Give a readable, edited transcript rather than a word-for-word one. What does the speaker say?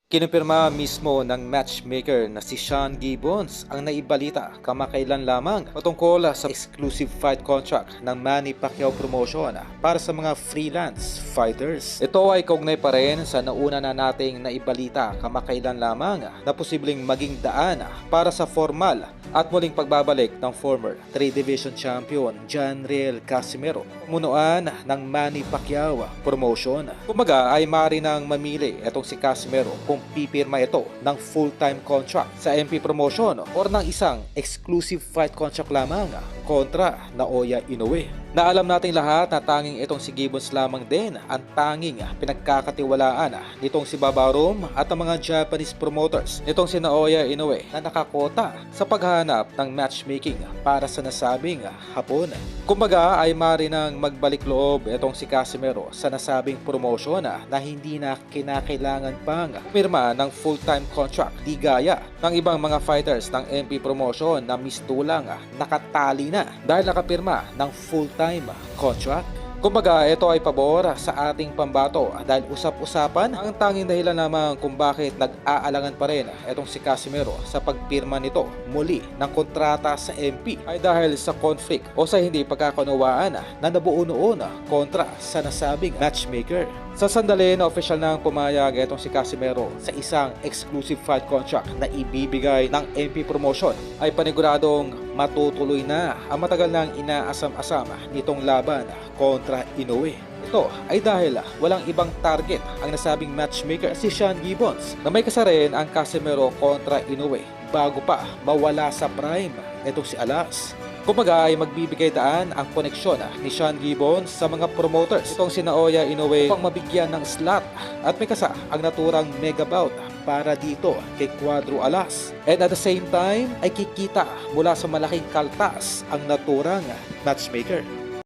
Kinumpirma mismo ng matchmaker na si Sean Gibbons ang naibalita kamakailan lamang patungkol sa exclusive fight contract ng Manny Pacquiao Promotion para sa mga freelance fighters. Ito ay kaugnay pa rin sa nauna na nating naibalita kamakailan lamang na posibleng maging daan para sa formal at muling pagbabalik ng former 3 Division Champion John Riel Casimero, munuan ng Manny Pacquiao Promotion. Kumaga ay maaari nang mamili itong si Casimero kung pipirma ito ng full-time contract sa MP Promotion or ng isang exclusive fight contract lamang kontra Naoya Inoue. Na alam nating lahat na tanging itong si Gibbons lamang din ang tanging pinagkakatiwalaan nitong si Babarum at ang mga Japanese promoters nitong si Naoya Inoue na nakakota sa paghahanap ng matchmaking para sa nasabing hapon. Kumbaga ay maaari nang magbalik loob itong si Casimero sa nasabing promotion na hindi na kinakailangan pang pirma ng full-time contract di gaya ng ibang mga fighters ng MP Promotion na mistulang nakatali na dahil nakapirma ng full-time contract. Kumbaga, ito ay pabor sa ating pambato dahil usap-usapan ang tanging dahilan lamang kung bakit nag-aalangan pa rin itong si Casimero sa pagpirma nito muli ng kontrata sa MP ay dahil sa conflict o sa hindi pagkakunawaan na nabuo noon kontra sa nasabing matchmaker. Sa sandali na opisyal nang pumayag itong si Casimero sa isang exclusive fight contract na ibibigay ng MP Promotion ay paniguradong matutuloy na ang matagal nang inaasam-asam nitong laban kontra Inoue. Ito ay dahil walang ibang target ang nasabing matchmaker si Sean Gibbons na may kasarin ang Casimero kontra Inoue bago pa mawala sa prime itong si Alas. Kumbaga ay magbibigay daan ang koneksyon ni Sean Gibbons sa mga promoters itong si Naoya Inoue upang mabigyan ng slot at may kasa ang naturang mega bout para dito kay Cuadro Alas. And at the same time ay kikita mula sa malaking kaltas ang naturang matchmaker.